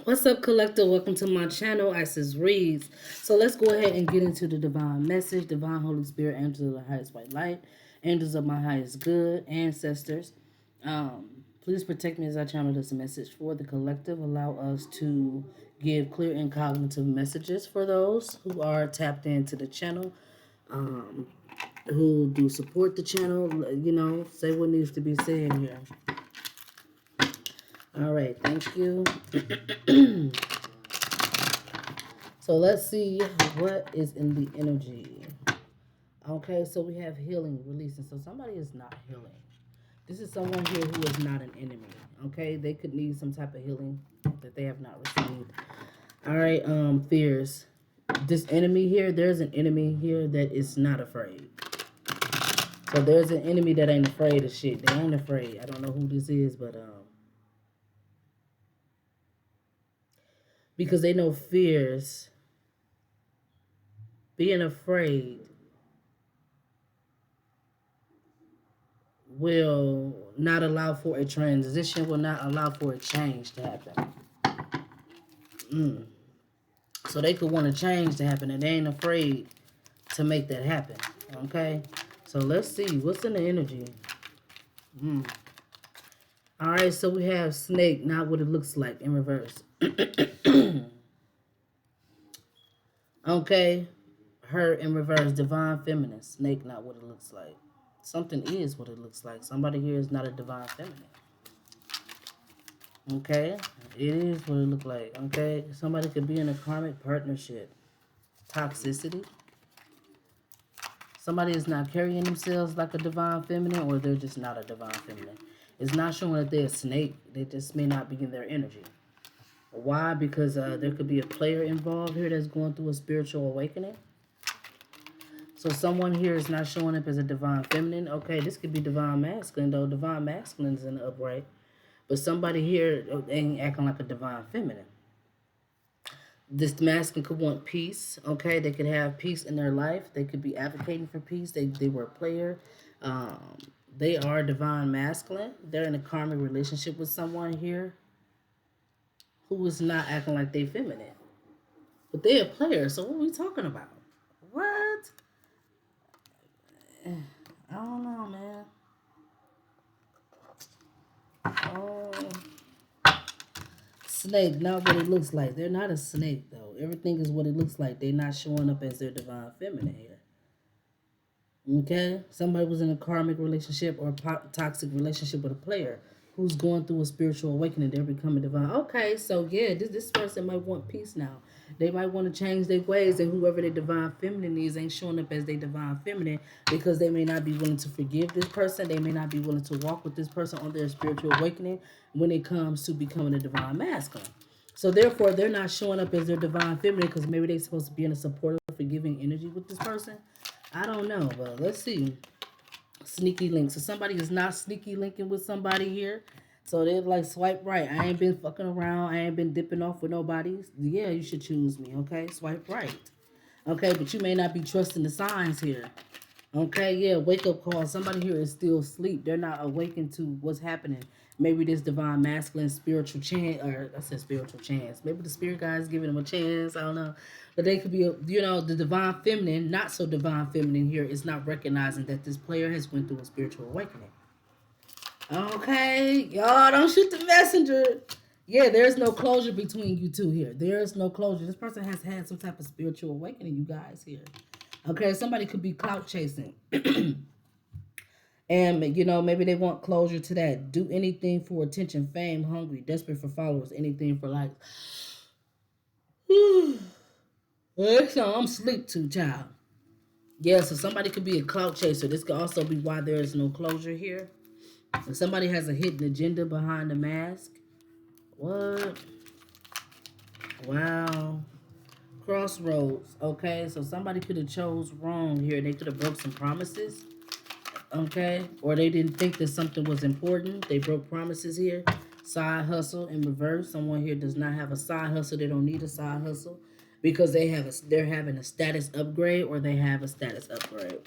What's up, collector? Welcome to my channel, Isis Reads. So let's go ahead and get into the divine message. Divine Holy Spirit, angels of the highest white light, angels of my highest good, ancestors. Please protect me as I channel this message for the collective. Allow us to give clear and cognitive messages for those who are tapped into the channel, um, who do support the channel. Say what needs to be said here. All right, thank you. So let's see what is in the energy. Okay, so we have healing, releasing. So somebody is not healing. This is someone here who is not an enemy. Okay, they could need some type of healing that they have not received. All right, fears. This enemy here, there's an enemy here that is not afraid. So there's an enemy that ain't afraid of shit. They ain't afraid. I don't know who this is, but because they know fears, being afraid will not allow for a transition, will not allow for a change to happen. So they could want a change to happen, and they ain't afraid to make that happen. Okay? So let's see. What's in the energy? All right, so we have snake, not what it looks like, in reverse. Okay? Her in reverse, divine feminine. Snake, not what it looks like. Something is what it looks like. Somebody here is not a divine feminine. Okay, it is what it look like. Okay, somebody could be in a karmic partnership. Toxicity. Somebody is not carrying themselves like a divine feminine, or they're just not a divine feminine. It's not showing that they're a snake. They just may not be in their energy. Why? Because there could be a player involved here that's going through a spiritual awakening. So someone here is not showing up as a divine feminine. Okay, this could be divine masculine, though. Divine masculine is in the upright. But somebody here ain't acting like a divine feminine. This masculine could want peace, okay? They could have peace in their life. They could be advocating for peace. They were a player. They are divine masculine. They're in a karmic relationship with someone here who is not acting like they feminine. But they're a player, so what are we talking about? What? I don't know, man. Oh, snake, not what it looks like. They're not a snake, though. Everything is what it looks like. They're not showing up as their divine feminine here. Okay? Somebody was in a karmic relationship or a toxic relationship with a player who's going through a spiritual awakening. They're becoming divine. Okay, so yeah, this person might want peace now. They might want to change their ways, and whoever their divine feminine is ain't showing up as their divine feminine because they may not be willing to forgive this person. They may not be willing to walk with this person on their spiritual awakening when it comes to becoming a divine masculine. So therefore, they're not showing up as their divine feminine because maybe they're supposed to be in a supportive, forgiving energy with this person. I don't know, but let's see. Sneaky link. So somebody is not sneaky linking with somebody here. So they're like, swipe right. I ain't been fucking around. I ain't been dipping off with nobody. Yeah, you should choose me, okay? Swipe right. Okay, but you may not be trusting the signs here. Okay, yeah, wake up call. Somebody here is still asleep. They're not awakened to what's happening. Maybe this divine masculine spiritual chance, or I said spiritual chance. Maybe the spirit guy is giving them a chance. I don't know. But they could be, the divine feminine, not so divine feminine here is not recognizing that this player has went through a spiritual awakening. Okay, y'all don't shoot the messenger. Yeah, there's no closure between you two here. There is no closure. This person has had some type of spiritual awakening, you guys here. Okay, somebody could be clout chasing. And, maybe they want closure to that. Do anything for attention, fame, hungry, desperate for followers, anything for likes. So I'm sleep too, child. Yeah, so somebody could be a clout chaser. This could also be why there is no closure here. If somebody has a hidden agenda behind the mask. What? Wow. Crossroads. Okay, so somebody could have chose wrong here. They could have broke some promises. Okay, or they didn't think that something was important. They broke promises here. Side hustle in reverse. Someone here does not have a side hustle. They don't need a side hustle because they're having a status upgrade or they have a status upgrade.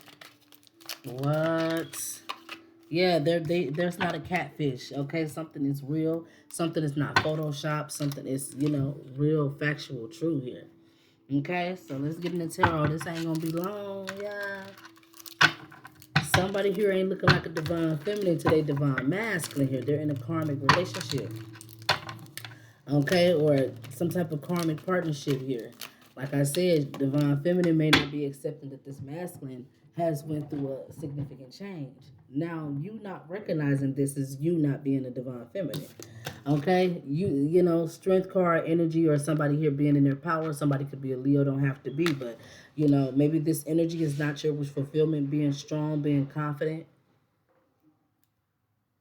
What? Yeah, there's not a catfish. Okay, something is real. Something is not Photoshop. Something is real, factual, true here. Okay, so let's get in the tarot. This ain't gonna be long, yeah. Somebody here ain't looking like a divine feminine to their divine masculine here. They're in a karmic relationship, okay, or some type of karmic partnership here. Like I said, divine feminine may not be accepting that this masculine has went through a significant change. Now, you not recognizing this is you not being a divine feminine. Okay, strength card energy, or somebody here being in their power. Somebody could be a Leo, don't have to be, but maybe this energy is not your wish fulfillment. Being strong, being confident.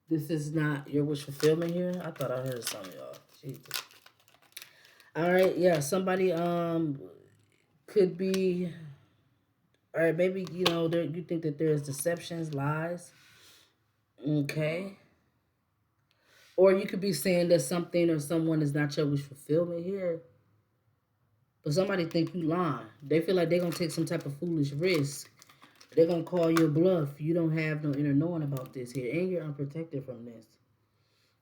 This is not your wish fulfillment here. I thought I heard some of y'all. Jesus. All right, yeah. Somebody could be, or maybe there you think that there's deceptions, lies. Okay. Or you could be saying that something or someone is not your wish fulfillment here. But somebody think you lying. They feel like they're gonna take some type of foolish risk. They're gonna call you a bluff. You don't have no inner knowing about this here, and you're unprotected from this.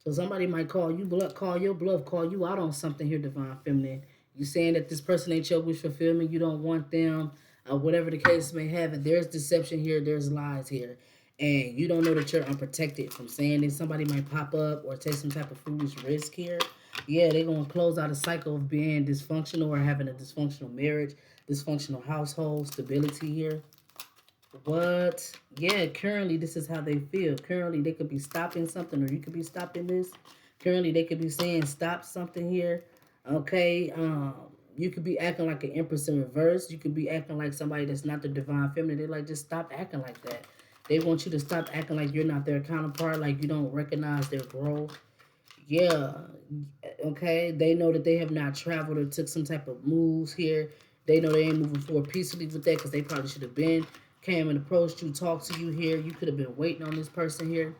So somebody might call you bluff, call your bluff, call you out on something here, divine feminine. You saying that this person ain't your wish fulfillment. You don't want them, whatever the case may have. It. There's deception here. There's lies here, and you don't know that you're unprotected from saying that somebody might pop up or take some type of foolish risk here. Yeah, they're gonna close out a cycle of being dysfunctional or having a dysfunctional marriage, dysfunctional household, stability here. What? Yeah, currently this is how they feel. Currently they could be stopping something, or you could be stopping this. Currently they could be saying stop something here. Okay. You could be acting like an empress in reverse. You could be acting like somebody that's not the divine feminine. They're like, just stop acting like that. They want you to stop acting like you're not their counterpart, like you don't recognize their growth. Yeah. Okay. They know that they have not traveled or took some type of moves here. They know they ain't moving forward peacefully with that because they probably should have been came and approached you, talked to you here. You could have been waiting on this person here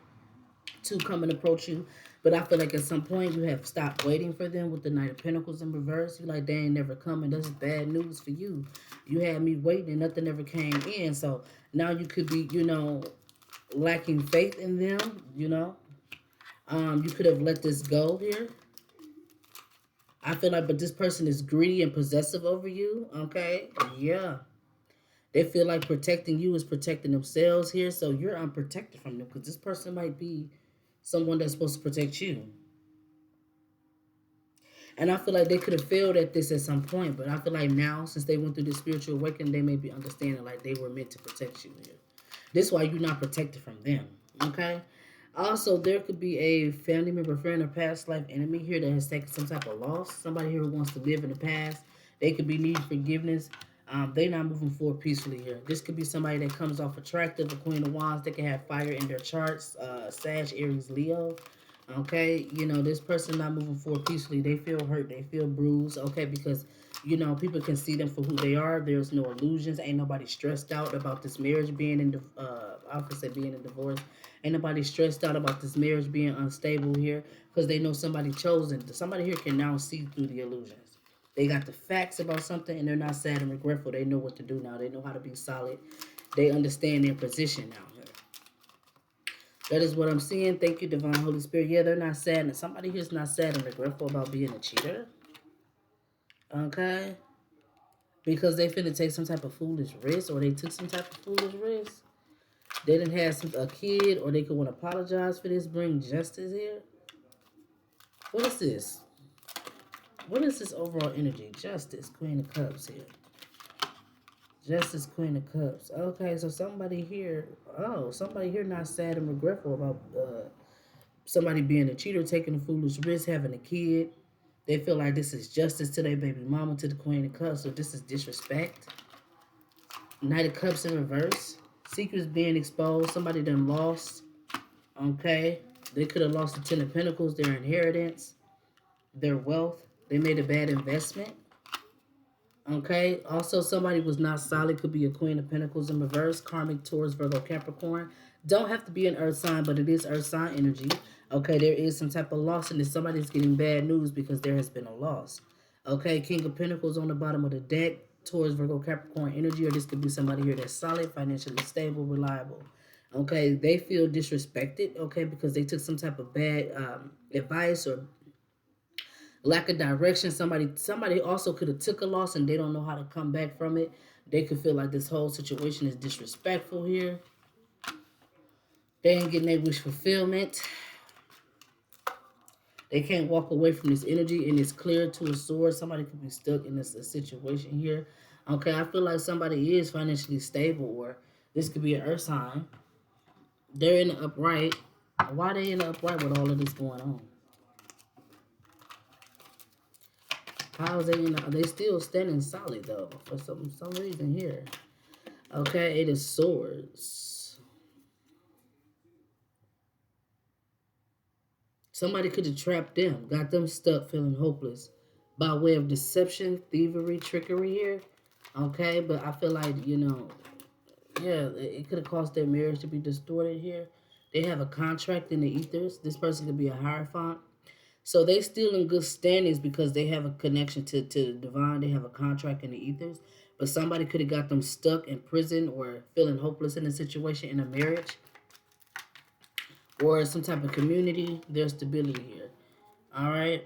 to come and approach you. But I feel like at some point you have stopped waiting for them with the Knight of Pentacles in reverse. You like, they ain't never coming. This is bad news for you. You had me waiting and nothing ever came in. So now you could be, lacking faith in them. You could have let this go here. I feel like, but this person is greedy and possessive over you. Okay. Yeah. They feel like protecting you is protecting themselves here, so you're unprotected from them because this person might be someone that's supposed to protect you. And I feel like they could have failed at this at some point, but I feel like now, since they went through this spiritual awakening, they may be understanding like they were meant to protect you here. This is why you're not protected from them, okay? Also, there could be a family member, friend, or past life enemy here that has taken some type of loss. Somebody here who wants to live in the past. They could be needing forgiveness. They're not moving forward peacefully here. This could be somebody that comes off attractive, a Queen of Wands. They can have fire in their charts, Sag, Aries, Leo. Okay, this person not moving forward peacefully. They feel hurt. They feel bruised. Okay, because people can see them for who they are. There's no illusions. Ain't nobody stressed out about this marriage being in the. I would say being in divorce. Ain't nobody stressed out about this marriage being unstable here because they know somebody chosen. Somebody here can now see through the illusions. They got the facts about something and they're not sad and regretful. They know what to do now. They know how to be solid. They understand their position now. That is what I'm seeing. Thank you, Divine Holy Spirit. Yeah, they're not sad. And somebody here's not sad and regretful about being a cheater. Okay? Because they finna take some type of foolish risk, or they took some type of foolish risk. They didn't have a kid, or they could want to apologize for this, bring justice here. What is this? What is this overall energy? Justice, Queen of Cups here. Justice, Queen of Cups. Okay, so somebody here not sad and regretful about somebody being a cheater, taking a foolish risk, having a kid. They feel like this is justice to their baby mama, to the Queen of Cups, so this is disrespect. Knight of Cups in reverse. Secrets being exposed. Somebody done lost. Okay. They could have lost the Ten of Pentacles, their inheritance, their wealth. They made a bad investment. Okay. Also, somebody was not solid. Could be a Queen of Pentacles in reverse. Karmic, Taurus, Virgo, Capricorn. Don't have to be an earth sign, but it is earth sign energy. Okay. There is some type of loss, and if somebody's getting bad news because there has been a loss. Okay. King of Pentacles on the bottom of the deck. Taurus, Virgo, Capricorn energy, or this could be somebody here that's solid, financially stable, reliable. Okay, they feel disrespected, okay, because they took some type of bad advice or lack of direction. Somebody also could have took a loss and they don't know how to come back from it. They could feel like this whole situation is disrespectful here. They ain't getting their wish fulfillment. They can't walk away from this energy, and it's clear to a source. Somebody could be stuck in this a situation here. Okay, I feel like somebody is financially stable, or this could be an earth sign. They're in the upright. Why they in the upright with all of this going on? How is they in the, they still standing solid though for some reason here. Okay, it is swords. Somebody could have trapped them, got them stuck feeling hopeless by way of deception, thievery, trickery here. Okay, but I feel like, yeah, it could have caused their marriage to be distorted here. They have a contract in the ethers. This person could be a hierophant. So they still in good standings because they have a connection to the divine. They have a contract in the ethers. But somebody could have got them stuck in prison or feeling hopeless in a situation in a marriage or some type of community. There's stability here. All right.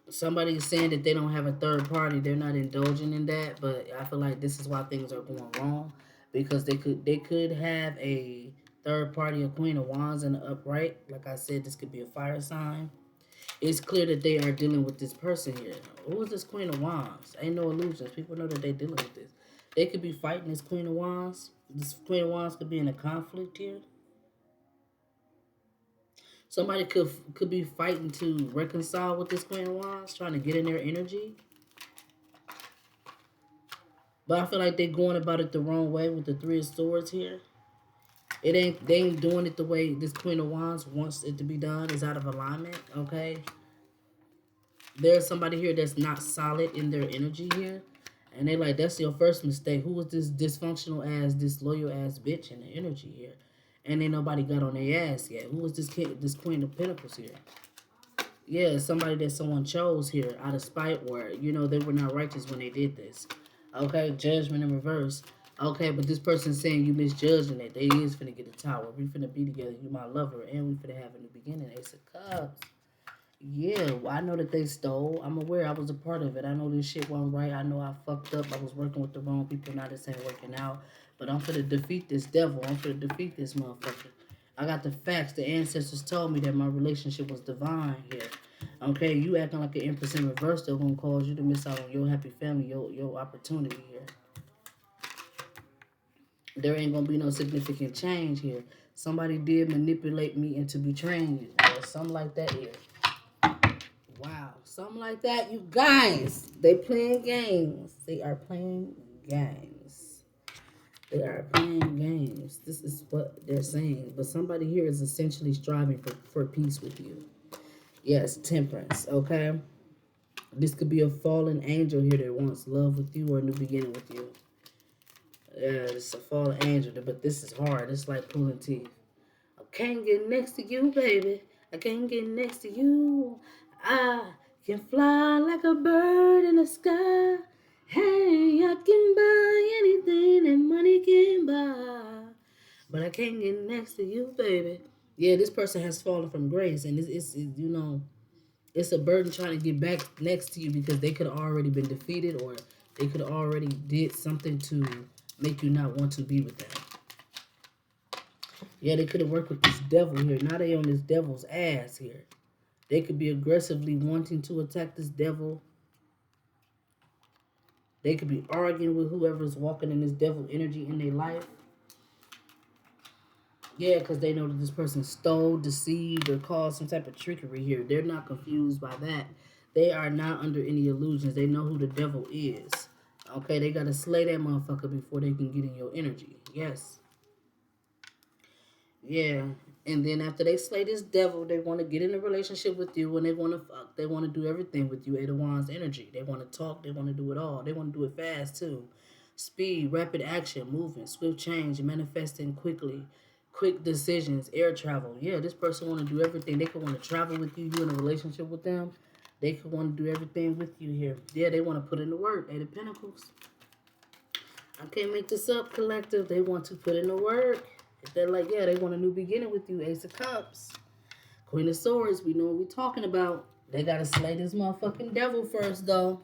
Somebody is saying that they don't have a third party. They're not indulging in that, but I feel like this is why things are going wrong because they could have a third party, a Queen of Wands in the upright. Like I said, this could be a fire sign. It's clear that they are dealing with this person here. Who is this Queen of Wands? Ain't no illusions. People know that they're dealing with this. They could be fighting this Queen of Wands. This Queen of Wands could be in a conflict here. Somebody could be fighting to reconcile with this Queen of Wands, trying to get in their energy. But I feel like they're going about it the wrong way with the Three of Swords here. They ain't doing it the way this Queen of Wands wants it to be done. It's out of alignment, okay? There's somebody here that's not solid in their energy here. And they like, that's your first mistake. Who was this dysfunctional ass, disloyal ass bitch in the energy here? And ain't nobody got on their ass yet. Who was this kid, this Queen of Pentacles here? Yeah, somebody that someone chose here out of spite or, they were not righteous when they did this. Okay, judgment in reverse. Okay, but this person's saying you misjudging it. They is finna get a tower. We finna be together. You my lover. And we finna have a new beginning. Ace of Cups. Yeah, well, I know that they stole. I'm aware I was a part of it. I know this shit wasn't right. I know I fucked up. I was working with the wrong people. Now this ain't working out. But I'm finna defeat this devil. I'm finna defeat this motherfucker. I got the facts. The ancestors told me that my relationship was divine here. Okay, you acting like an Empress in reverse, they're gonna cause you to miss out on your happy family, your opportunity here. There ain't gonna be no significant change here. Somebody did manipulate me into betraying you, or something like that here. Wow, something like that, you guys. They playing games. They are playing games. They are playing games. This is what they're saying. But somebody here is essentially striving for peace with you. Yes, temperance, okay? This could be a fallen angel here that wants love with you or a new beginning with you. Yeah, it's a fallen angel, but this is hard. It's like pulling teeth. I can't get next to you, baby. I can't get next to you. I can fly like a bird in the sky. Hey, I can buy anything that money can buy. But I can't get next to you, baby. Yeah, this person has fallen from grace, and it's a burden trying to get back next to you because they could have already been defeated or they could have already did something to make you not want to be with them. Yeah, they could have worked with this devil here. Now they on this devil's ass here. They could be aggressively wanting to attack this devil. They could be arguing with whoever's walking in this devil energy in their life. Yeah, because they know that this person stole, deceived, or caused some type of trickery here. They're not confused by that. They are not under any illusions. They know who the devil is. Okay, they got to slay that motherfucker before they can get in your energy. Yes. Yeah. And then after they slay this devil, they want to get in a relationship with you and they want to fuck. They want to do everything with you. Eight of Wands energy. They want to talk. They want to do it all. They want to do it fast too. Speed, rapid action, movement, swift change, manifesting quickly, quick decisions, air travel. Yeah, this person want to do everything. They could want to travel with you. You in a relationship with them. They could want to do everything with you here. Yeah, they want to put in the work. Eight of Pentacles. I can't make this up, collective. They want to put in the work. If they're like, yeah, they want a new beginning with you, Ace of Cups, Queen of Swords, we know what we're talking about. They gotta slay this motherfucking devil first, though.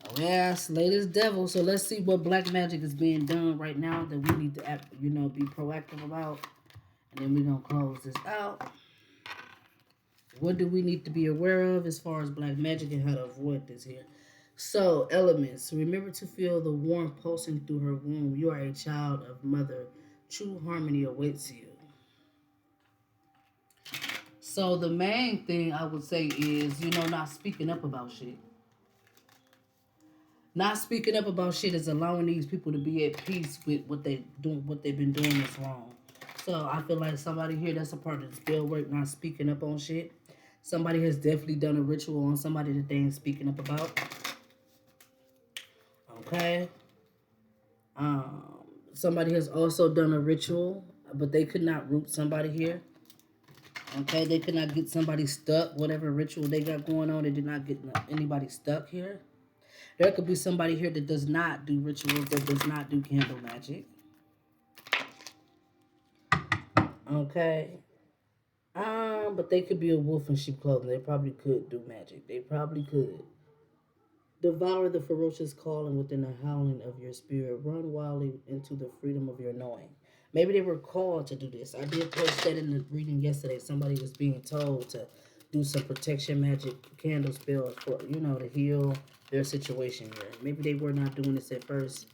Oh, yeah, slay this devil. So let's see what black magic is being done right now that we need to, be proactive about. And then we're gonna close this out. What do we need to be aware of as far as black magic and how to avoid this here? So, elements. Remember to feel the warmth pulsing through her womb. You are a child of mother. True harmony awaits you. So, the main thing I would say is, not speaking up about shit. Not speaking up about shit is allowing these people to be at peace with what they've been doing is wrong. So I feel like somebody here that's a part of the spell work not speaking up on shit. Somebody has definitely done a ritual on somebody that they ain't speaking up about. Okay. Somebody has also done a ritual, but they could not root somebody here. Okay, they could not get somebody stuck. Whatever ritual they got going on, they did not get anybody stuck here. There could be somebody here that does not do rituals, that does not do candle magic. Okay. But they could be a wolf in sheep clothing. They probably could do magic. They probably could. Devour the ferocious calling within the howling of your spirit. Run wildly into the freedom of your knowing. Maybe they were called to do this. I did post that in the reading yesterday. Somebody was being told to do some protection magic candle spell for, to heal their situation here. Maybe they were not doing this at first.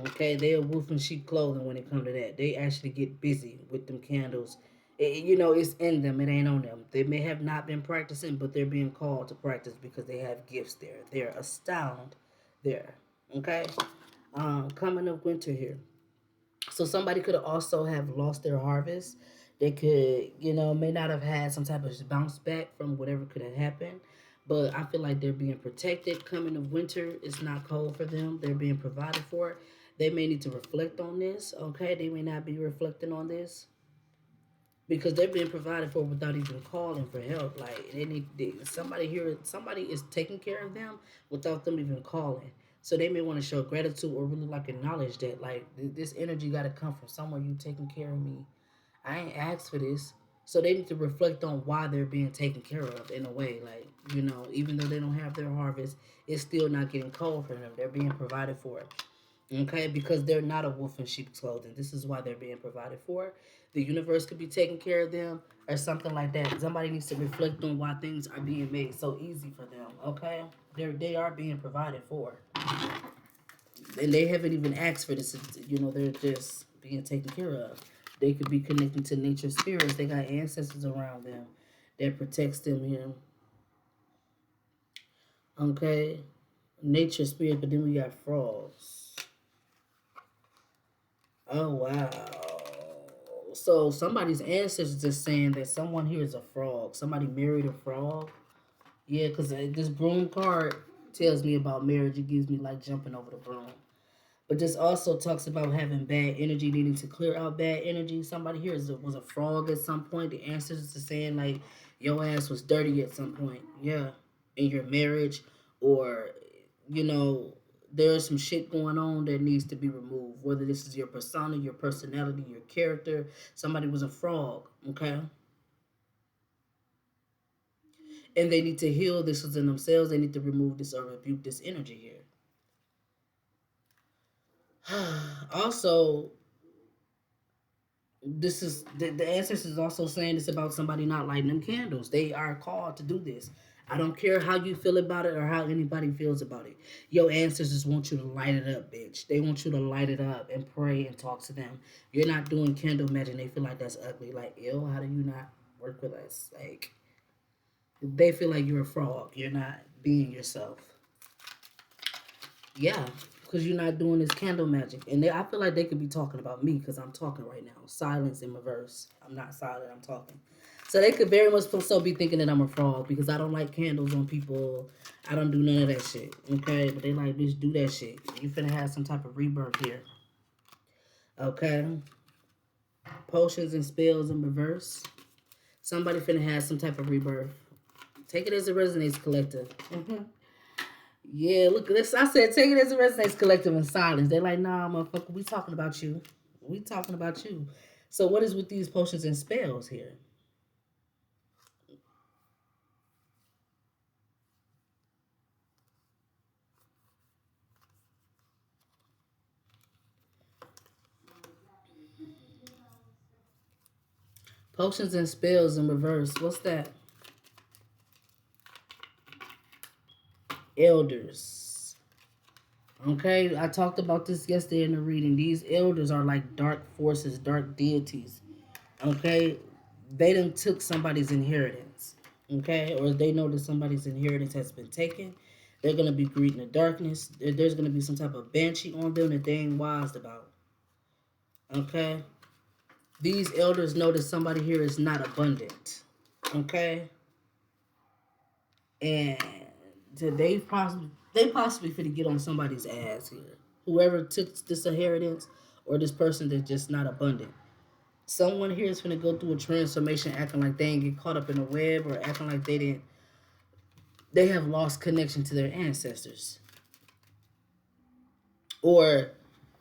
Okay, they're wolf in sheep clothing when it comes to that. They actually get busy with them candles. It's in them. It ain't on them. They may have not been practicing, but they're being called to practice because they have gifts there. They're astounded there. Okay, coming up winter here. So somebody could also have lost their harvest. They could, may not have had some type of bounce back from whatever could have happened. But I feel like they're being protected. Coming of winter, it's not cold for them. They're being provided for. They may need to reflect on this. Okay, they may not be reflecting on this because they're being provided for without even calling for help. Like somebody here, somebody is taking care of them without them even calling. So they may want to show gratitude or really like acknowledge that like this energy got to come from somewhere. You taking care of me. I ain't asked for this. So they need to reflect on why they're being taken care of in a way. Like, even though they don't have their harvest, it's still not getting cold for them. They're being provided for. Okay, because they're not a wolf in sheep's clothing. This is why they're being provided for. The universe could be taking care of them or something like that. Somebody needs to reflect on why things are being made so easy for them. Okay, they are being provided for, and they haven't even asked for this. They're just being taken care of. They could be connecting to nature spirits. They got ancestors around them that protects them here. Okay, nature spirit, but then we got frogs. Oh wow. So somebody's ancestors is saying that someone here is a frog. Somebody married a frog. Yeah, because this broom card tells me about marriage. It gives me like jumping over the broom. But this also talks about having bad energy, needing to clear out bad energy. Somebody here was a frog at some point. The ancestors are saying like your ass was dirty at some point. Yeah, in your marriage, or you know, there's some shit going on that needs to be removed. Whether this is your persona, your personality, your character. Somebody was a frog. Okay. And they need to heal this within themselves. They need to remove this or rebuke this energy here. Also, this is the ancestors is also saying this about somebody not lighting them candles. They are called to do this. I don't care how you feel about it or how anybody feels about it. Your ancestors want you to light it up, bitch. They want you to light it up and pray and talk to them. You're not doing candle magic. They feel like that's ugly. Like, ew, how do you not work with us? Like, they feel like you're a frog. You're not being yourself. Yeah, because you're not doing this candle magic. And I feel like they could be talking about me because I'm talking right now. Silence in reverse. I'm not silent, I'm talking. So they could very much so be thinking that I'm a fraud because I don't like candles on people. I don't do none of that shit. Okay? But they like, bitch, do that shit. You finna have some type of rebirth here. Okay? Potions and spells in reverse. Somebody finna have some type of rebirth. Take it as it resonates, collective. Yeah, look at this. I said, take it as a resonates collective in silence. They like, nah, motherfucker, we talking about you. We talking about you. So what is with these potions and spells here? Potions and spells in reverse. What's that? Elders. Okay, I talked about this yesterday in the reading. These elders are like dark forces, dark deities. Okay, they done took somebody's inheritance. Okay, or they know that somebody's inheritance has been taken. They're gonna be greeting the darkness. There's gonna be some type of banshee on them that they ain't wise about. Okay, these elders know that somebody here is not abundant. Okay, and they possibly finna get on somebody's ass here. Whoever took this inheritance or this person that's just not abundant. Someone here is gonna go through a transformation, acting like they ain't get caught up in a web, or acting like they have lost connection to their ancestors, or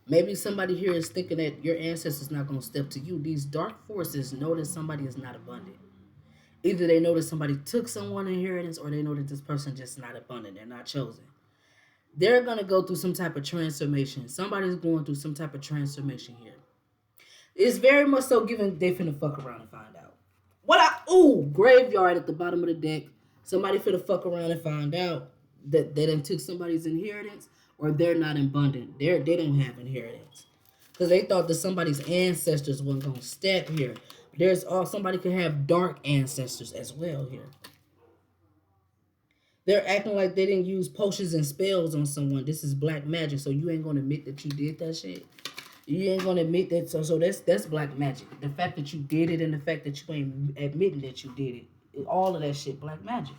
maybe somebody here is thinking that your ancestors not gonna step to you. These dark forces know that somebody is not abundant. Either they know that somebody took someone inheritance, or they know that this person just not abundant. They're not chosen. They're gonna go through some type of transformation. Somebody's going through some type of transformation here. It's very much so given they finna fuck around and find out. Graveyard at the bottom of the deck. Somebody finna fuck around and find out that they done took somebody's inheritance, or they're not abundant. They don't have inheritance. Because they thought that somebody's ancestors wasn't gonna step here. There's all somebody could have dark ancestors as well here. They're acting like they didn't use potions and spells on someone. This is black magic, so you ain't gonna admit that you did that shit. You ain't gonna admit that. So that's black magic. The fact that you did it and the fact that you ain't admitting that you did it, all of that shit, black magic.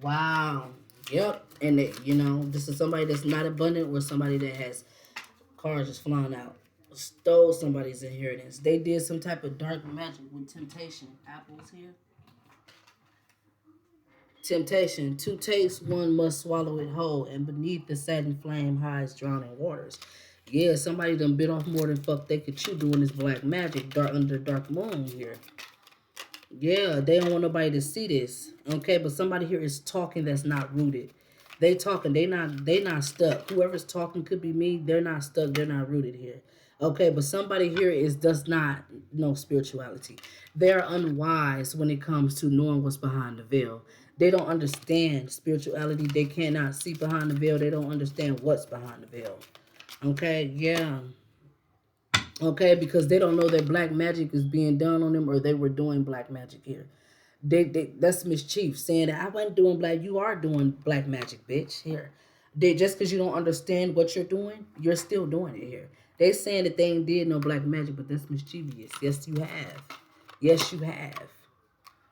Wow. Yep. And this is somebody that's not abundant, or somebody that has cars just flying out, stole somebody's inheritance. They did some type of dark magic with temptation. Apples here. Temptation. To taste, one must swallow it whole, and beneath the satin flame hides drowning waters. Yeah, somebody done bit off more than fuck they could chew doing this black magic dark under dark moon here. Yeah, they don't want nobody to see this. Okay, but somebody here is talking that's not rooted. They talking, they not stuck. Whoever's talking could be me. They're not stuck, they're not rooted here. Okay, but somebody here does not know spirituality. They're unwise when it comes to knowing what's behind the veil. They don't understand spirituality. They cannot see behind the veil. They don't understand what's behind the veil. Okay, yeah. Okay, because they don't know that black magic is being done on them, or they were doing black magic here. That's mischief saying that I wasn't doing black. You are doing black magic, bitch. Here, just because you don't understand what you're doing, you're still doing it here. They saying that they ain't did no black magic, but that's mischievous. Yes, you have. Yes, you have.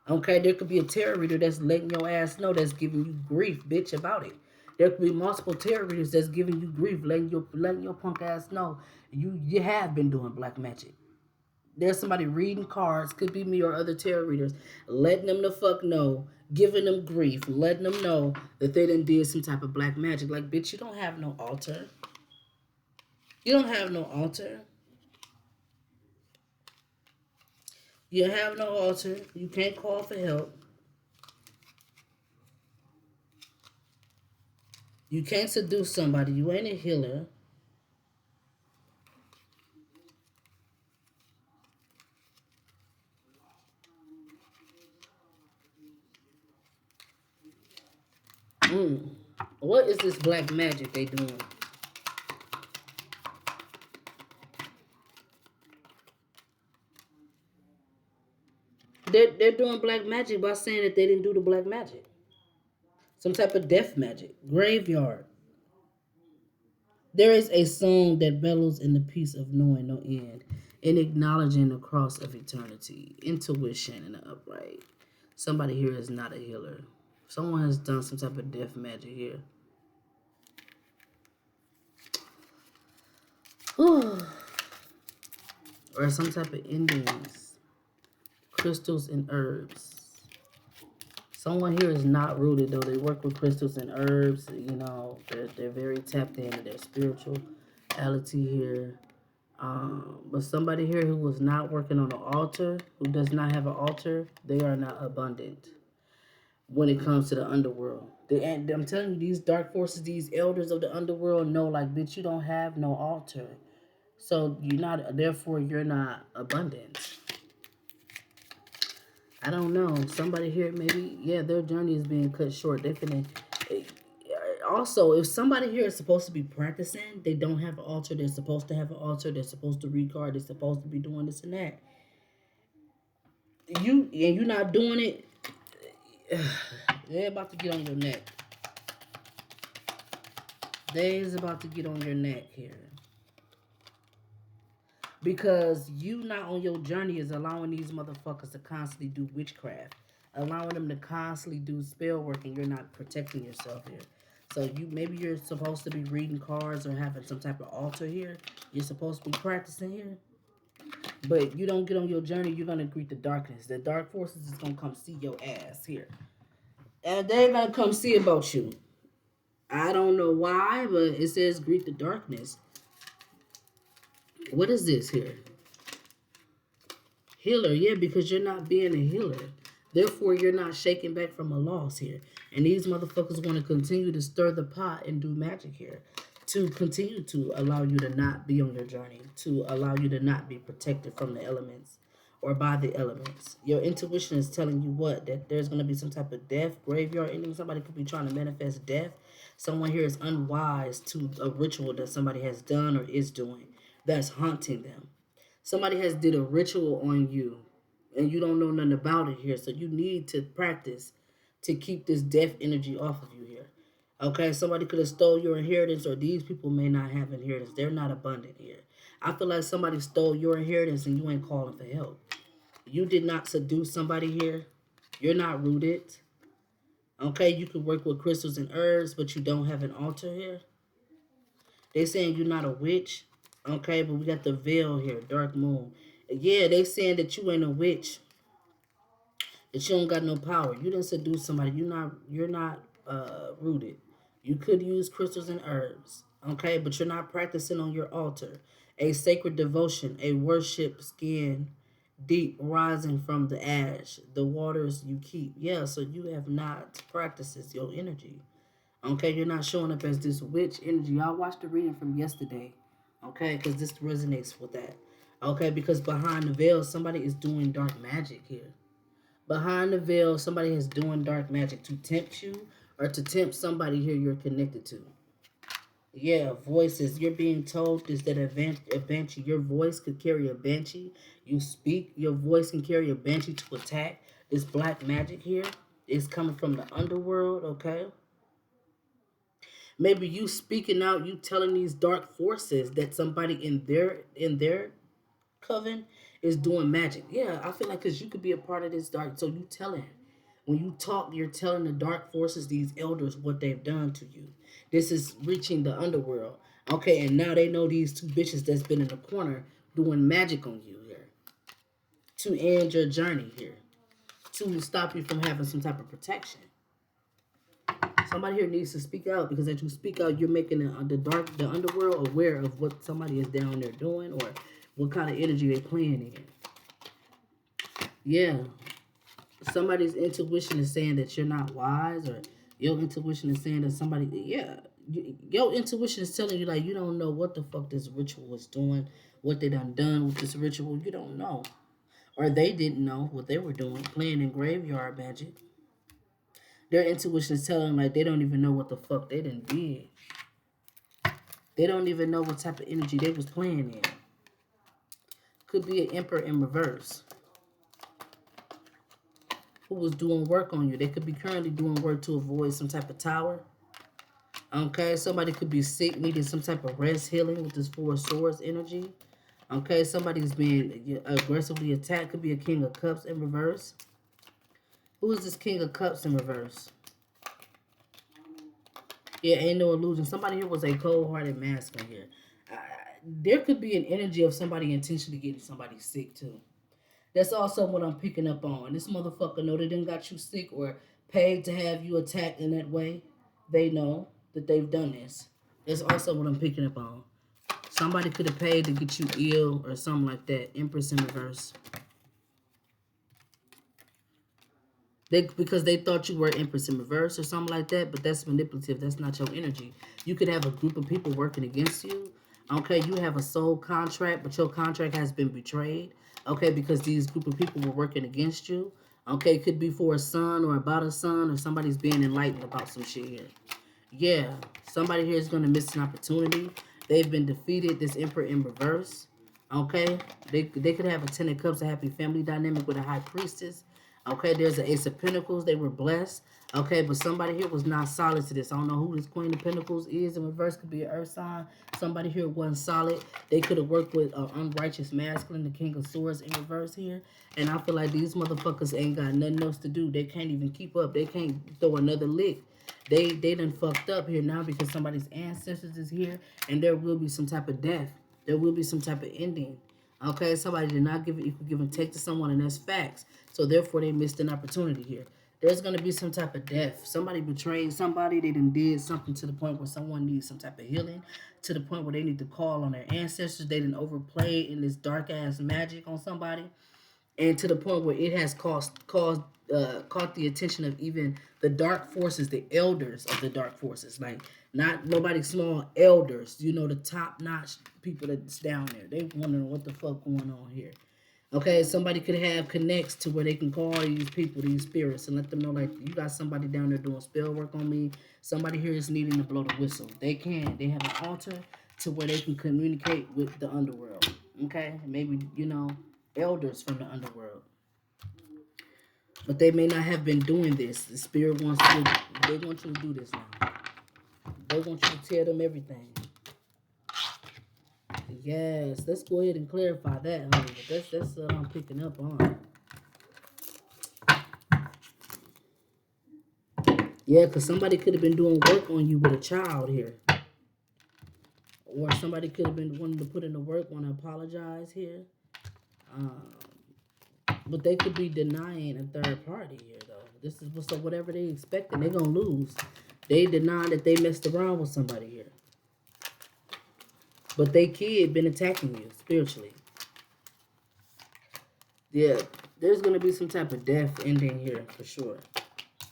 Okay, there could be a tarot reader that's letting your ass know, that's giving you grief, bitch, about it. There could be multiple tarot readers that's giving you grief, letting your punk ass know you have been doing black magic. There's somebody reading cards, could be me or other tarot readers, letting them the fuck know, giving them grief, letting them know that they done did some type of black magic. Like, bitch, you don't have no altar. You don't have no altar. You have no altar. You can't call for help. You can't seduce somebody. You ain't a healer. Mm. What is this black magic they doing? They're doing black magic by saying that they didn't do the black magic. Some type of death magic. Graveyard. There is a song that bellows in the peace of knowing no end, and acknowledging the cross of eternity, intuition, and the upright. Somebody here is not a healer. Someone has done some type of death magic here. Or some type of endings. Crystals and herbs. Someone here is not rooted, though. They work with crystals and herbs. They're very tapped into their spiritual. Ality here. But somebody here who was not working on an altar, who does not have an altar, they are not abundant when it comes to the underworld. And I'm telling you, these dark forces, these elders of the underworld know, like, bitch, you don't have no altar. So you're not, therefore, you're not abundant. I don't know. Somebody here, maybe, yeah, their journey is being cut short. They finna. Also, if somebody here is supposed to be practicing, they don't have an altar. They're supposed to have an altar. They're supposed to read cards. They're supposed to be doing this and that. You're not doing it. They're about to get on your neck. They's about to get on your neck here. Because you not on your journey is allowing these motherfuckers to constantly do witchcraft. Allowing them to constantly do spell work and you're not protecting yourself here. So maybe you're supposed to be reading cards or having some type of altar here. You're supposed to be practicing here. But you don't get on your journey, you're gonna greet the darkness. The dark forces is gonna come see your ass here. And they're gonna come see about you. I don't know why, but it says greet the darkness. What is this here? Healer, yeah, because you're not being a healer. Therefore, you're not shaking back from a loss here. And these motherfuckers want to continue to stir the pot and do magic here. To continue to allow you to not be on your journey. To allow you to not be protected from the elements or by the elements. Your intuition is telling you what? That there's going to be some type of death, graveyard ending. Somebody could be trying to manifest death. Someone here is unwise to a ritual that somebody has done or is doing that's haunting them. Somebody has did a ritual on you and you don't know nothing about it here. So you need to practice to keep this death energy off of you here. Okay, somebody could have stole your inheritance or these people may not have inheritance. They're not abundant here. I feel like somebody stole your inheritance and you ain't calling for help. You did not seduce somebody here. You're not rooted. Okay, you could work with crystals and herbs, but you don't have an altar here. They saying you're not a witch. Okay, but we got the veil here, dark moon. Yeah, they saying that you ain't a witch. That you don't got no power. You didn't seduce somebody. You're not rooted. You could use crystals and herbs. Okay, but you're not practicing on your altar. A sacred devotion, a worship skin deep rising from the ash, the waters you keep. Yeah, so you have not practices your energy. Okay, you're not showing up as this witch energy. Y'all watched the reading from yesterday. Okay, because this resonates with that. Okay, because behind the veil, somebody is doing dark magic here. Behind the veil, somebody is doing dark magic to tempt you or to tempt somebody here you're connected to. Yeah, voices. You're being told is that a banshee, your voice could carry a banshee. You speak, your voice can carry a banshee to attack. This black magic here is coming from the underworld, okay? Maybe you speaking out, you telling these dark forces that somebody in their coven is doing magic. Yeah, I feel like because you could be a part of this dark. So you telling, when you talk, you're telling the dark forces, these elders, what they've done to you. This is reaching the underworld. Okay, and now they know these two bitches that's been in the corner doing magic on you here to end your journey here, to stop you from having some type of protection. Somebody here needs to speak out because as you speak out, you're making the underworld aware of what somebody is down there doing or what kind of energy they're playing in. Yeah, somebody's intuition is saying that you're not wise, or your intuition is saying that somebody, yeah, your intuition is telling you like you don't know what the fuck this ritual is doing, what they done with this ritual. You don't know, or they didn't know what they were doing, playing in graveyard magic. Their intuition is telling them like they don't even know what the fuck they done did. They don't even know what type of energy they was playing in. Could be an emperor in reverse who was doing work on you. They could be currently doing work to avoid some type of tower. Okay, somebody could be sick, needing some type of rest healing with this Four of Swords energy. Okay, somebody's being aggressively attacked. Could be a King of Cups in reverse. Who is this King of Cups in reverse? Yeah, ain't no illusion. Somebody here was a cold-hearted masculine here. There could be an energy of somebody intentionally getting somebody sick too. That's also what I'm picking up on. This motherfucker know they done got you sick or paid to have you attacked in that way. They know that they've done this. That's also what I'm picking up on. Somebody could have paid to get you ill or something like that. Empress in reverse. Because they thought you were Empress in reverse or something like that, but that's manipulative. That's not your energy. You could have a group of people working against you. Okay, you have a soul contract, but your contract has been betrayed. Okay, because these group of people were working against you. Okay, it could be for a son or about a son, or somebody's being enlightened about some shit here. Yeah, somebody here is going to miss an opportunity. They've been defeated. This Emperor in reverse. Okay, they could have a Ten of Cups, a happy family dynamic with a High Priestess. Okay, there's an Ace of Pentacles. They were blessed. Okay, but somebody here was not solid to this. I don't know who this Queen of Pentacles is. In reverse could be an Earth sign. Somebody here wasn't solid. They could have worked with an unrighteous masculine, the King of Swords in reverse here. And I feel like these motherfuckers ain't got nothing else to do. They can't even keep up. They can't throw another lick. They done fucked up here now because somebody's ancestors is here, and there will be some type of death. There will be some type of ending. Okay, somebody did not give it equal give and take to someone, and that's facts. So therefore, they missed an opportunity here. There's going to be some type of death. Somebody betrayed somebody. They done did something to the point where someone needs some type of healing, to the point where they need to call on their ancestors. They done overplayed in this dark-ass magic on somebody, and to the point where it has caught the attention of even the dark forces, the elders of the dark forces, like not nobody small, elders, you know, the top-notch people that's down there. They wondering what the fuck going on here. Okay, somebody could have connects to where they can call these people, these spirits, and let them know, like, you got somebody down there doing spell work on me. Somebody here is needing to blow the whistle. They can. They have an altar to where they can communicate with the underworld. Okay, maybe, you know, elders from the underworld. But they may not have been doing this. The spirit wants you. They want you to do this now. They want you to tell them everything. Yes, let's go ahead and clarify that, honey. But that's what I'm picking up on. Yeah, because somebody could have been doing work on you with a child here. Or somebody could have been wanting to put in the work, want to apologize here. But they could be denying a third party here, though. This is so whatever they expecting, they're going to lose. They deny that they messed around with somebody here. But they kid been attacking you spiritually. Yeah, there's going to be some type of death ending here for sure.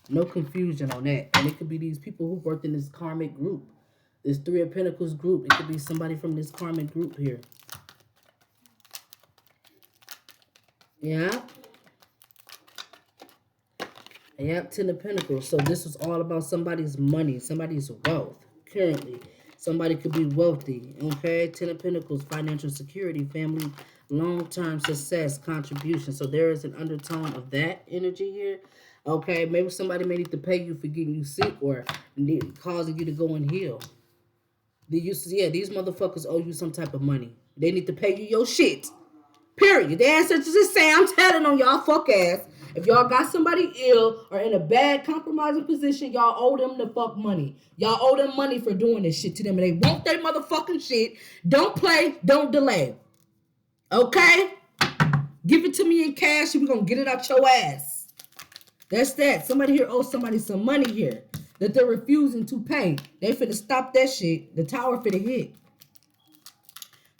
No confusion on that. And it could be these people who worked in this karmic group. This Three of Pentacles group. It could be somebody from this karmic group here. Yeah. Yep, Ten of Pentacles. So this was all about somebody's money, somebody's wealth currently. Somebody could be wealthy, okay? Ten of Pentacles, financial security, family, long-term success, contribution. So there is an undertone of that energy here. Okay, maybe somebody may need to pay you for getting you sick or causing you to go and heal. These motherfuckers owe you some type of money. They need to pay you your shit. Period. The ancestors is saying, I'm telling on y'all fuck ass. If y'all got somebody ill or in a bad compromising position, y'all owe them the fuck money. Y'all owe them money for doing this shit to them. And they want their motherfucking shit. Don't play. Don't delay. Okay? Give it to me in cash and we're going to get it out your ass. That's that. Somebody here owes somebody some money here that they're refusing to pay. They finna stop that shit. The tower finna hit.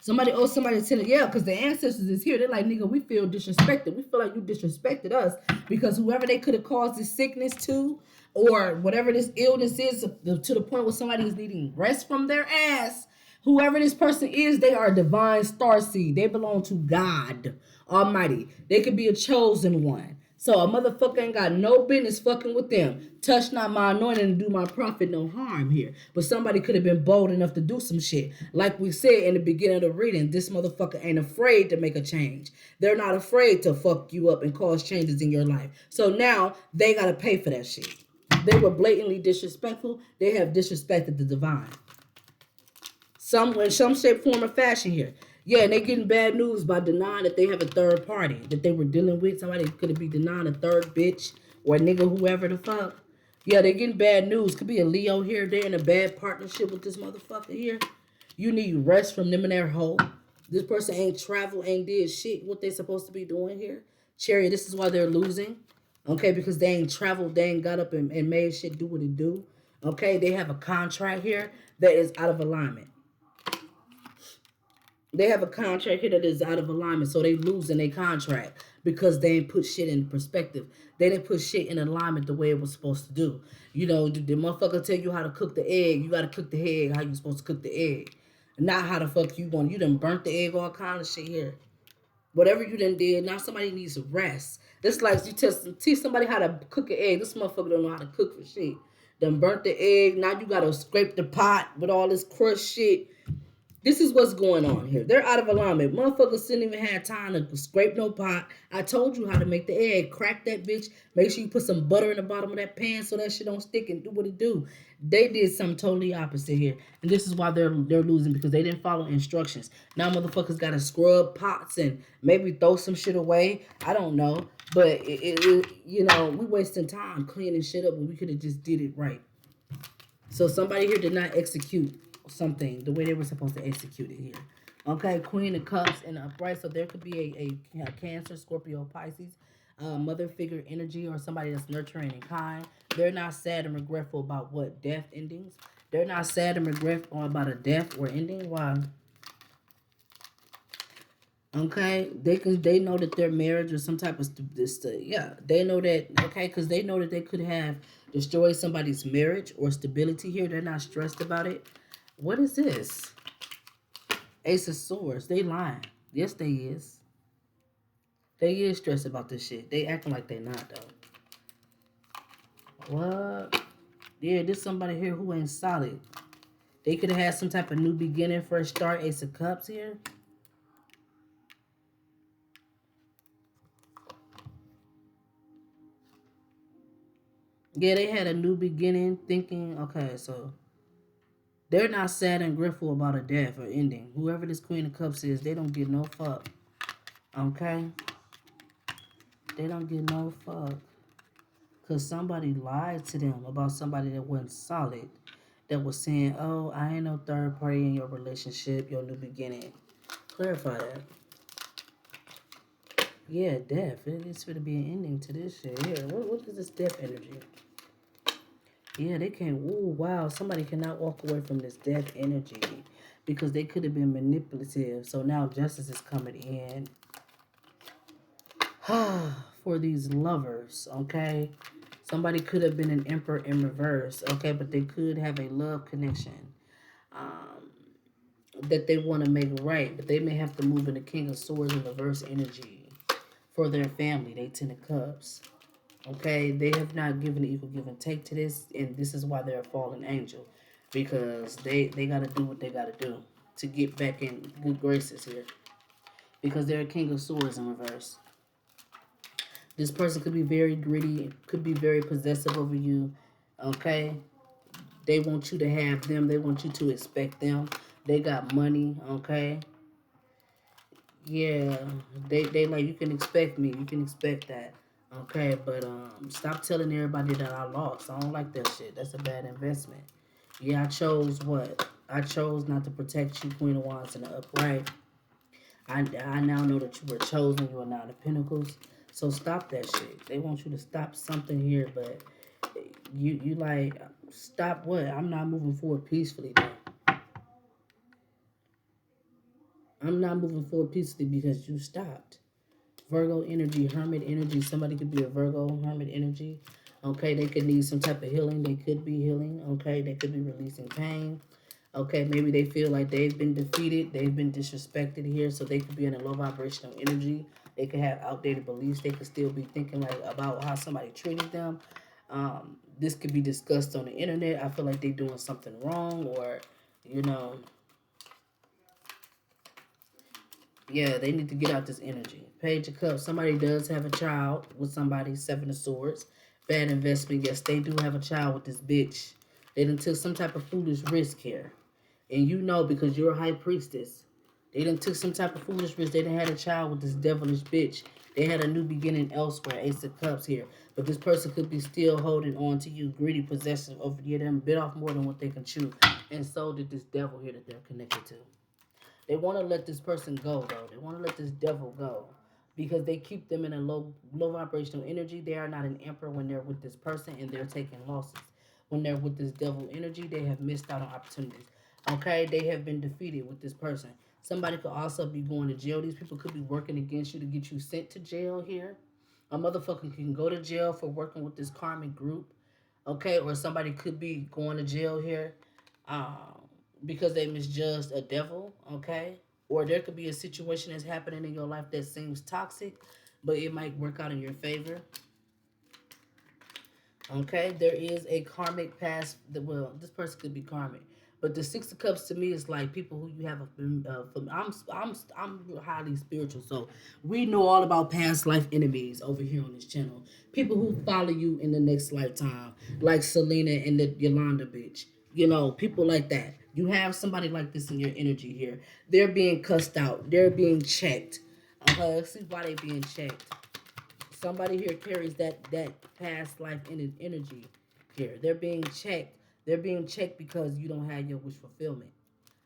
Somebody owes somebody 10. Yeah, because the ancestors is here. They're like, nigga, we feel disrespected. We feel like you disrespected us because whoever they could have caused this sickness to or whatever this illness is to the point where somebody is needing rest from their ass, whoever this person is, they are a divine starseed. They belong to God Almighty. They could be a chosen one. So a motherfucker ain't got no business fucking with them. Touch not my anointing and do my prophet no harm here. But somebody could have been bold enough to do some shit. Like we said in the beginning of the reading, this motherfucker ain't afraid to make a change. They're not afraid to fuck you up and cause changes in your life. So now they got to pay for that shit. They were blatantly disrespectful. They have disrespected the divine. In some shape, form, or fashion here. Yeah, and they getting bad news by denying that they have a third party that they were dealing with. Somebody could be denying a third bitch or a nigga, whoever the fuck. Yeah, they getting bad news. Could be a Leo here. They're in a bad partnership with this motherfucker here. You need rest from them in their hole. This person ain't traveled, ain't did shit what they supposed to be doing here. Chariot, this is why they're losing. Okay, because they ain't traveled, they ain't got up and made shit do what it do. Okay, they have a contract here that is out of alignment. They have a contract here that is out of alignment, so they losing their contract because they ain't put shit in perspective. They didn't put shit in alignment the way it was supposed to do. You know, the motherfucker tell you how to cook the egg. You gotta cook the egg how you supposed to cook the egg, not how the fuck you want. You done burnt the egg, all kind of shit here. Whatever you done did, now somebody needs to rest. This like you teach somebody how to cook an egg. This motherfucker don't know how to cook for shit. Done burnt the egg. Now you gotta scrape the pot with all this crushed shit. This is what's going on here. They're out of alignment. Motherfuckers didn't even have time to scrape no pot. I told you how to make the egg. Crack that bitch. Make sure you put some butter in the bottom of that pan so that shit don't stick and do what it do. They did something totally opposite here. And this is why they're losing because they didn't follow instructions. Now motherfuckers gotta scrub pots and maybe throw some shit away. I don't know. But you know, we wasting time cleaning shit up when we could have just did it right. So somebody here did not execute something the way they were supposed to execute it here. Okay, Queen of Cups in the upright. So there could be a Cancer, Scorpio, Pisces, mother figure energy, or somebody that's nurturing and kind. They're not sad and regretful about what death endings. They're not sad and regretful about a death or ending. Why? Okay, they know that their marriage or some type of yeah, they know that. Okay, because they know that they could have destroyed somebody's marriage or stability here. They're not stressed about it. What is this? Ace of Swords. They lying. Yes, they is. They is stressed about this shit. They acting like they not though. What? Yeah, this somebody here who ain't solid. They could have had some type of new beginning, fresh start. Ace of Cups here. Yeah, they had a new beginning, thinking. Okay, so they're not sad and grateful about a death or ending. Whoever this Queen of Cups is, they don't give no fuck. Okay? They don't give no fuck. Because somebody lied to them about somebody that wasn't solid. That was saying, oh, I ain't no third party in your relationship, your new beginning. Clarify that. Yeah, death. It's going to be an ending to this shit. Here, what is this death energy? Yeah, they can't. Ooh, wow. Somebody cannot walk away from this death energy because they could have been manipulative. So now justice is coming in for these lovers, okay? Somebody could have been an emperor in reverse, okay? But they could have a love connection um, that they want to make right. But they may have to move in the King of Swords in reverse energy for their family. They Ten of Cups. Okay, they have not given an equal give and take to this, and this is why they're a fallen angel, because they got to do what they got to do to get back in good graces here, because they're a King of Swords in reverse. This person could be very greedy, could be very possessive over you. Okay, they want you to have them. They want you to expect them. They got money. Okay, yeah, they like you can expect me. You can expect that. Okay, but stop telling everybody that I lost. I don't like that shit. That's a bad investment. Yeah, I chose what? I chose not to protect you, Queen of Wands in the upright. I now know that you were chosen. You are now the Pentacles. So stop that shit. They want you to stop something here, but you like stop what? I'm not moving forward peacefully though. I'm not moving forward peacefully because you stopped. Virgo energy, hermit energy. Somebody could be a Virgo, hermit energy. Okay, they could need some type of healing. They could be healing. Okay, they could be releasing pain. Okay, maybe they feel like they've been defeated. They've been disrespected here. So they could be in a low vibrational energy. They could have outdated beliefs. They could still be thinking like about how somebody treated them. This could be discussed on the internet. I feel like they're doing something wrong or, you know, yeah, they need to get out this energy. Page of Cups. Somebody does have a child with somebody. Seven of Swords. Bad investment. Yes, they do have a child with this bitch. They done took some type of foolish risk here. And you know because you're a high priestess. They done took some type of foolish risk. They done had a child with this devilish bitch. They had a new beginning elsewhere. Ace of Cups here. But this person could be still holding on to you. Greedy, possessive over you. Them bit off more than what they can chew. And so did this devil here that they're connected to. They want to let this person go, though. They want to let this devil go because they keep them in a low vibrational energy. They are not an emperor when they're with this person and they're taking losses. When they're with this devil energy, they have missed out on opportunities. Okay, they have been defeated with this person. Somebody could also be going to jail. These people could be working against you to get you sent to jail here. A motherfucker can go to jail for working with this karmic group, okay? Or somebody could be going to jail here um, because they misjudged a devil, okay? Or there could be a situation that's happening in your life that seems toxic, but it might work out in your favor. Okay, there is a karmic past. Well, this person could be karmic, but the Six of Cups to me is like people who you have. I'm highly spiritual, so we know all about past life enemies over here on this channel. People who follow you in the next lifetime, like Selena and the Yolanda bitch. You know, people like that. You have somebody like this in your energy here. They're being cussed out. They're being checked. Okay, let's see why they being checked. Somebody here carries that past life energy here. They're being checked. They're being checked because you don't have your wish fulfillment.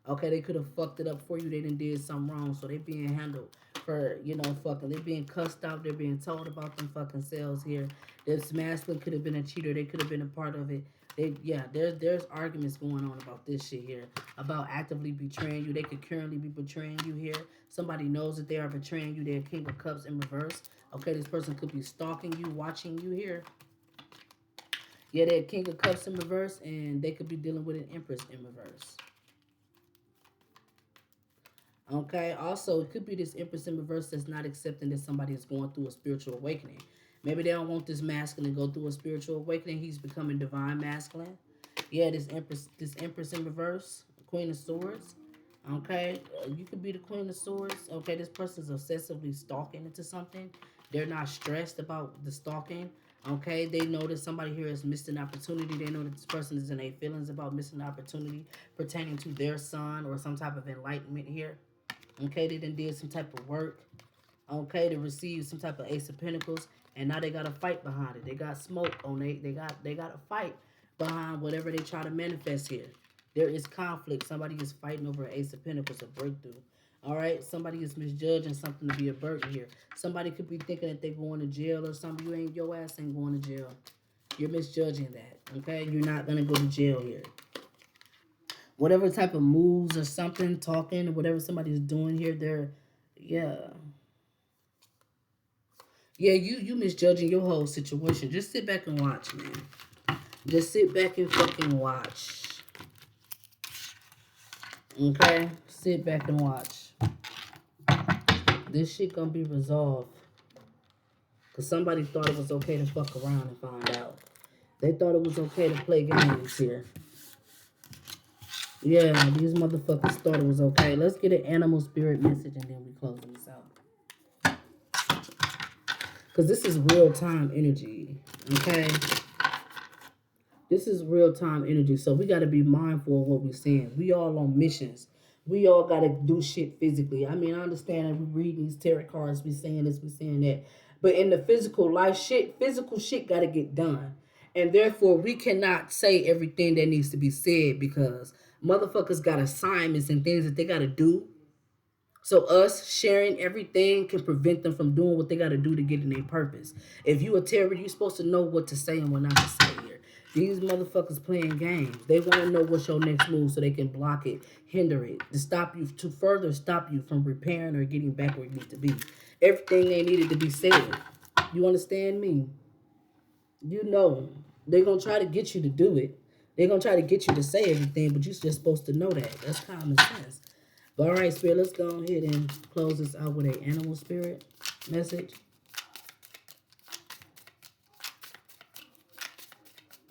Okay, they could have fucked it up for you. They done did something wrong, so they being handled for, fucking. They're being cussed out. They're being told about them fucking selves here. This masculine could have been a cheater. They could have been a part of it. There's arguments going on about this shit here, about actively betraying you. They could currently be betraying you here. Somebody knows that they are betraying you. They're King of Cups in reverse. Okay, this person could be stalking you, watching you here. Yeah, they're King of Cups in reverse, and they could be dealing with an Empress in reverse. Okay, also, it could be this Empress in reverse that's not accepting that somebody is going through a spiritual awakening. Maybe they don't want this masculine to go through a spiritual awakening. He's becoming divine masculine. Yeah, this Empress in reverse, Queen of Swords. Okay, you could be the Queen of Swords. Okay, this person's obsessively stalking into something. They're not stressed about the stalking. Okay, they know that somebody here has missed an opportunity. They know that this person is in a feelings about missing an opportunity pertaining to their son or some type of enlightenment here. Okay, they done did some type of work. Okay, to receive some type of Ace of Pentacles, and now they got a fight behind it. They got smoke on they got a fight behind whatever they try to manifest here. There is conflict. Somebody is fighting over an Ace of Pentacles, a breakthrough. All right, somebody is misjudging something to be a burden here. Somebody could be thinking that they're going to jail or something. Your ass ain't going to jail. You're misjudging that. Okay, you're not gonna go to jail here. Whatever type of moves or something, talking, or whatever somebody's doing here, yeah. Yeah, you misjudging your whole situation. Just sit back and watch, man. Just sit back and fucking watch. Okay? Sit back and watch. This shit gonna be resolved. Because somebody thought it was okay to fuck around and find out. They thought it was okay to play games here. Yeah, these motherfuckers thought it was okay. Let's get an animal spirit message and then we close this out. Because this is real-time energy. Okay? This is real-time energy. So we got to be mindful of what we're saying. We all on missions. We all got to do shit physically. I mean, I understand that we read these tarot cards, we saying this, we saying that. But in the physical life shit, physical shit got to get done. And therefore, we cannot say everything that needs to be said because motherfuckers got assignments and things that they got to do. So us sharing everything can prevent them from doing what they got to do to get in their purpose. If you a terrorist, you're supposed to know what to say and what not to say here. These motherfuckers playing games. They want to know what's your next move so they can block it, hinder it, to stop you, to further stop you from repairing or getting back where you need to be. Everything they needed to be said. You understand me? You know, they're going to try to get you to do it. They're going to try to get you to say everything, but you're just supposed to know that. That's common sense. But all right, Spirit, let's go ahead and close this out with an animal spirit message.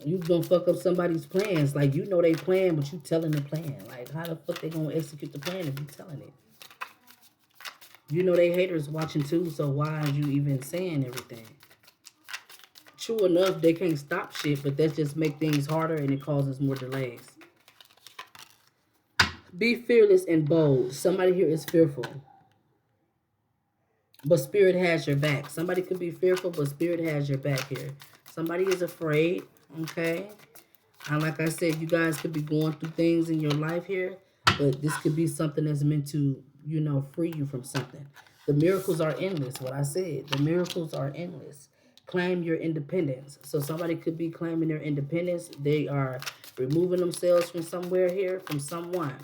You gonna fuck up somebody's plans. Like, you know they plan, but you telling the plan. Like, how the fuck they gonna execute the plan if you telling it? You know they haters watching too, so why are you even saying everything? True enough, they can't stop shit, but that just make things harder and it causes more delays. Be fearless and bold. Somebody here is fearful. But Spirit has your back. Somebody could be fearful, but Spirit has your back here. Somebody is afraid, okay? And like I said, you guys could be going through things in your life here, but this could be something that's meant to, free you from something. The miracles are endless, what I said. The miracles are endless. Claim your independence. So somebody could be claiming their independence. They are removing themselves from somewhere here, from someone.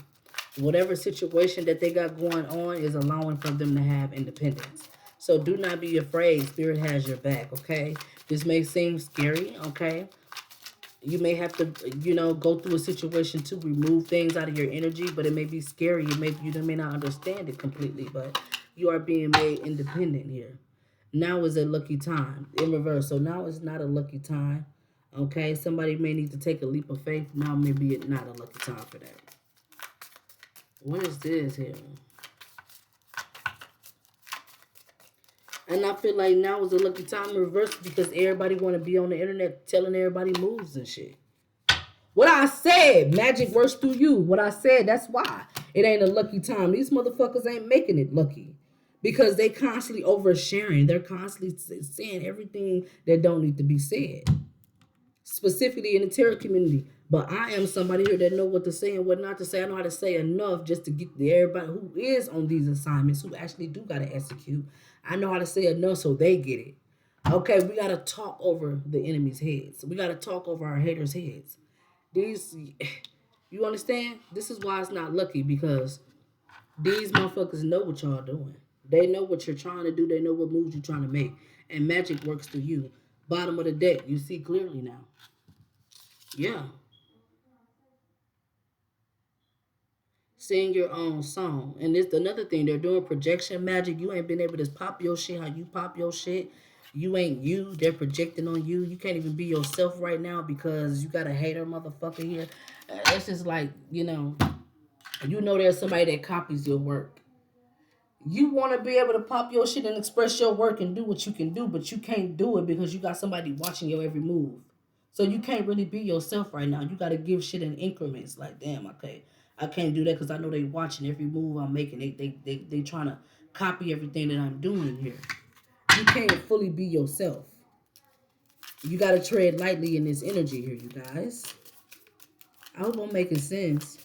Whatever situation that they got going on is allowing for them to have independence. So do not be afraid. Spirit has your back, okay? This may seem scary, okay? You may have to, go through a situation to remove things out of your energy, but it may be scary. You may not understand it completely, but you are being made independent here. Now is a lucky time in reverse. So now is not a lucky time. Okay, somebody may need to take a leap of faith. Now maybe it's not a lucky time for that. What is this here? And I feel like now is a lucky time in reverse because everybody want to be on the internet telling everybody moves and shit. What I said, magic works through you. What I said, that's why it ain't a lucky time. These motherfuckers ain't making it lucky because they constantly oversharing. They're constantly saying everything that don't need to be said, specifically in the tarot community. But I am somebody here that know what to say and what not to say. I know how to say enough just to get to everybody who is on these assignments, who actually do got to execute. I know how to say enough so they get it. Okay, we got to talk over the enemy's heads. We got to talk over our haters' heads. These, you understand? This is why it's not lucky because these motherfuckers know what y'all doing. They know what you're trying to do. They know what moves you're trying to make. And magic works through you. Bottom of the deck, you see clearly now. Yeah. Sing your own song. And it's another thing. They're doing projection magic. You ain't been able to pop your shit how you pop your shit. You ain't you. They're projecting on you. You can't even be yourself right now because you got a hater motherfucker here. It's just like, there's somebody that copies your work. You want to be able to pop your shit and express your work and do what you can do, but you can't do it because you got somebody watching your every move. So you can't really be yourself right now. You got to give shit in increments. Like, damn, okay, I can't do that because I know they watching every move I'm making. They trying to copy everything that I'm doing here. You can't fully be yourself. You got to tread lightly in this energy here, you guys. I hope I'm making sense.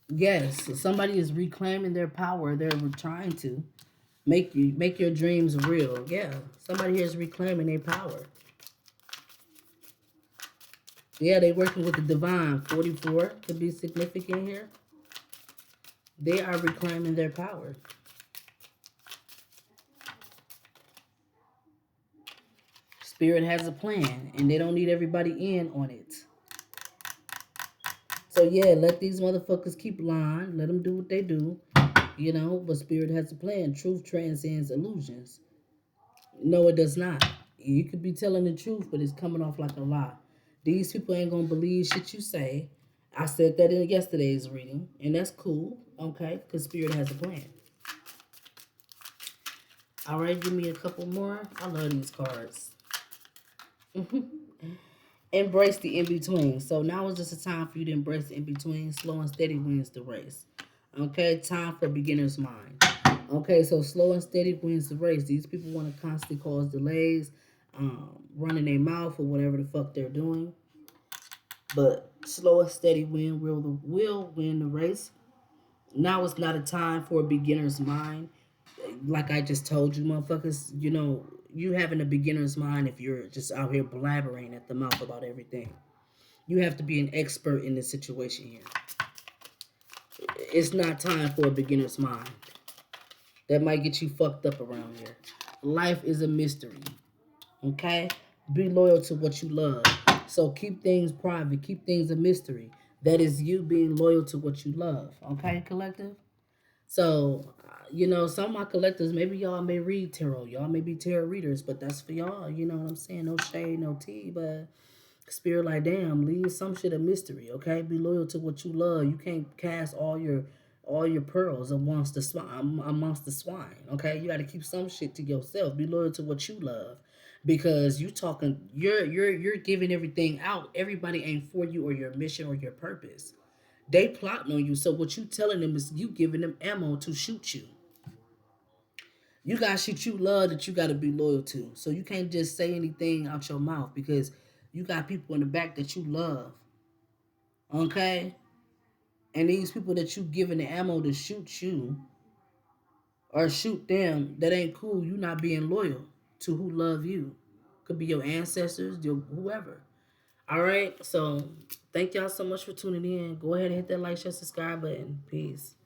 Yes, somebody is reclaiming their power. They're trying to make your dreams real. Yeah, somebody here is reclaiming their power. Yeah, they working with the divine. 44 could be significant here. They are reclaiming their power. Spirit has a plan, and they don't need everybody in on it. So yeah, let these motherfuckers keep lying. Let them do what they do. But Spirit has a plan. Truth transcends illusions. No, it does not. You could be telling the truth, but it's coming off like a lie. These people ain't gonna believe shit you say. I said that in yesterday's reading, and that's cool, okay? Because Spirit has a plan. All right, give me a couple more. I love these cards. Embrace the in-between. So now is just a time for you to embrace the in-between. Slow and steady wins the race. Okay, time for beginner's mind. Okay, so slow and steady wins the race. These people want to constantly cause delays, running their mouth or whatever the fuck they're doing. But slow and steady will win the race. Now it's not a time for a beginner's mind. Like I just told you, motherfuckers, you having a beginner's mind if you're just out here blabbering at the mouth about everything. You have to be an expert in this situation here. It's not time for a beginner's mind. That might get you fucked up around here. Life is a mystery. Okay? Be loyal to what you love. So keep things private. Keep things a mystery. That is you being loyal to what you love. Okay, collective? So, some of my collectors, maybe y'all may read tarot. Y'all may be tarot readers, but that's for y'all. You know what I'm saying? No shade, no tea, but Spirit like, damn, leave some shit a mystery, okay? Be loyal to what you love. You can't cast all your pearls amongst the swine, okay? You got to keep some shit to yourself. Be loyal to what you love, because you're giving everything out. Everybody ain't for you or your mission or your purpose. They plotting on you. So what you telling them is you giving them ammo to shoot you. You got shit you love that you got to be loyal to. So you can't just say anything out your mouth because you got people in the back that you love. Okay? And these people that you giving the ammo to shoot you or shoot them, that ain't cool. You not being loyal to who love you. Could be your ancestors, whoever. All right. So thank y'all so much for tuning in. Go ahead and hit that like, share, subscribe button. Peace.